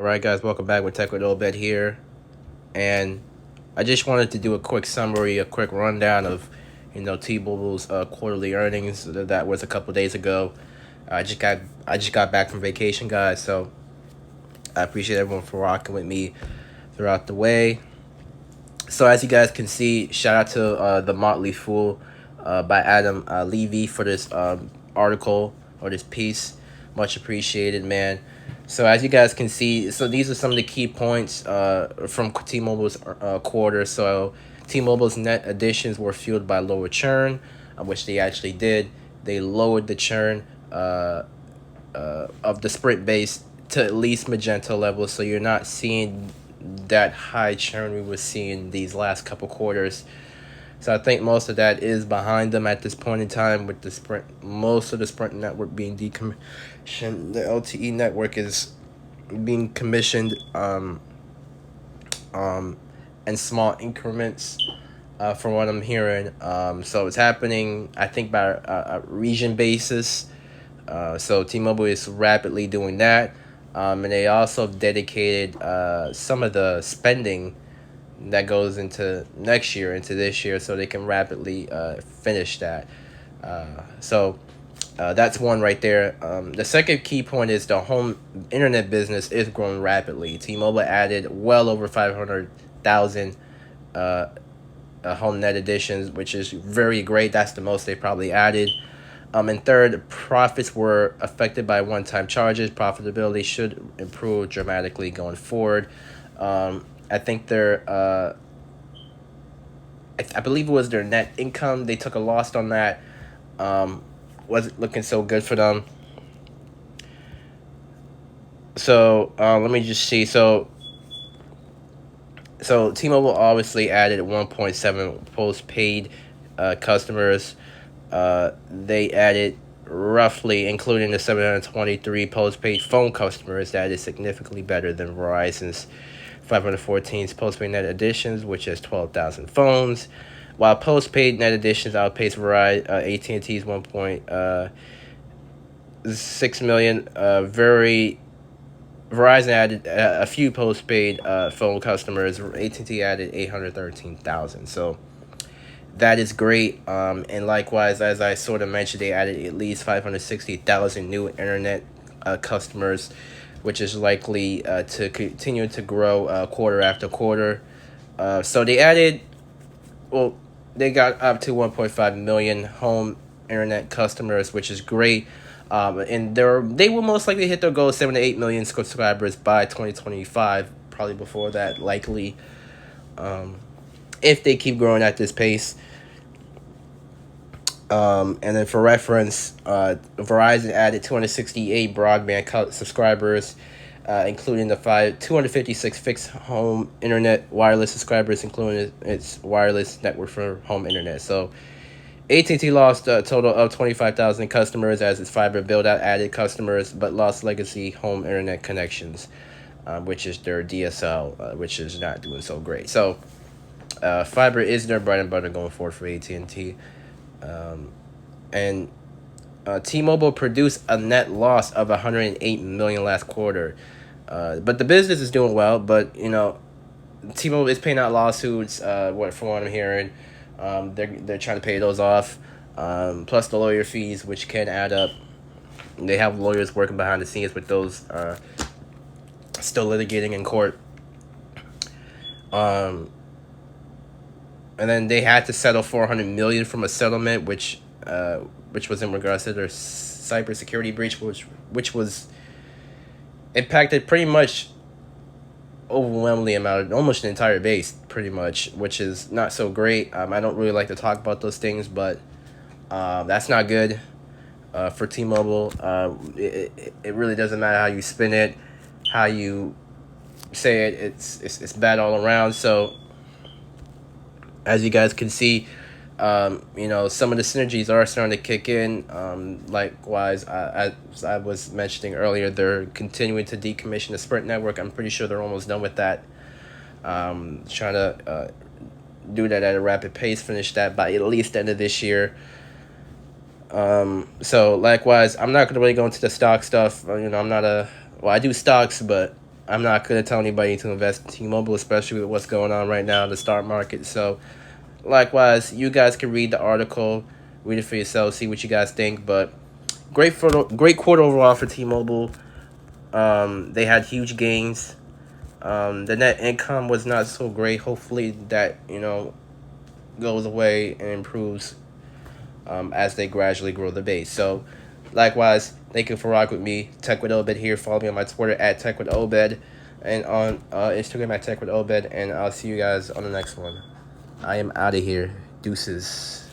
All right, guys, welcome back with Tech with Obed here, and I just wanted to do a quick summary, a quick rundown of, T-Mobile's quarterly earnings. That was a couple days ago. I just got back from vacation, guys. So I appreciate everyone for rocking with me throughout the way. So as you guys can see, shout out to the Motley Fool by Adam Levy for this article or this piece. Much appreciated, man. So as you guys can see, so these are some of the key points from T-Mobile's quarter. So T-Mobile's net additions were fueled by lower churn, which they actually did. They lowered the churn of the Sprint base to at least Magenta level, so you're not seeing that high churn we were seeing these last couple quarters. So I think most of that is behind them at this point in time, with the most of the Sprint network being decommissioned. The LTE network is being commissioned in small increments, from what I'm hearing. So it's happening, I think, by a region basis. So T-Mobile is rapidly doing that. And they also dedicated some of the spending that goes into next year, into this year, so they can rapidly finish that. So that's one right there. The second key point is the home internet business is growing rapidly. T-Mobile added well over 500,000 home net additions, which is very great. That's the most they probably added. And third, profits were affected by one-time charges. Profitability should improve dramatically going forward. I think I believe it was their net income. They took a loss on that. Wasn't looking so good for them. So let me just see. So T-Mobile obviously added 1.7 postpaid customers. They added roughly, including the 723 postpaid phone customers, that is significantly better than Verizon's 514 postpaid net additions, which is 12,000 phones. While postpaid net additions outpaced AT&T's 1.6 million, Verizon added a few postpaid phone customers. AT&T added 813,000. So that is great. And likewise, as I sort of mentioned, they added at least 560,000 new internet customers, which is likely to continue to grow quarter after quarter. So they got up to 1.5 million home internet customers, which is great. And they will most likely hit their goal of 7 to 8 million subscribers by 2025, probably before that, likely, if they keep growing at this pace. And then for reference, Verizon added 268 broadband subscribers, including the 256 fixed home internet wireless subscribers, including its wireless network for home internet. So AT&T lost a total of 25,000 customers as its fiber build-out added customers, but lost legacy home internet connections, which is their DSL, which is not doing so great. So fiber is their bread and butter going forward for AT&T. And T-Mobile produced a net loss of 108 million last quarter, but the business is doing well. But T-Mobile is paying out lawsuits. From what I'm hearing, they're trying to pay those off. Plus the lawyer fees, which can add up. They have lawyers working behind the scenes with those, still litigating in court. And then they had to settle 400 million from a settlement, which was in regards to their cybersecurity breach, which was impacted pretty much overwhelmingly amount, almost an entire base, pretty much, which is not so great. I don't really like to talk about those things, but that's not good for T-Mobile. It really doesn't matter how you spin it, how you say it. It's bad all around. So as you guys can see, some of the synergies are starting to kick in. Likewise, as I was mentioning earlier, they're continuing to decommission the Sprint network. I'm pretty sure they're almost done with that. Trying to do that at a rapid pace, finish that by at least the end of this year. So likewise, I'm not going to really go into the stock stuff. I'm not I do stocks, but I'm not gonna tell anybody to invest in T-Mobile, especially with what's going on right now in the stock market. So, likewise, you guys can read the article, read it for yourself, see what you guys think. But great quarter overall for T-Mobile. They had huge gains. The net income was not so great. Hopefully, that goes away and improves as they gradually grow the base. So, likewise, thank you for rocking with me. Tech with Obed here. Follow me on my Twitter at Tech with Obed, and on Instagram at Tech with Obed. And I'll see you guys on the next one. I am out of here. Deuces.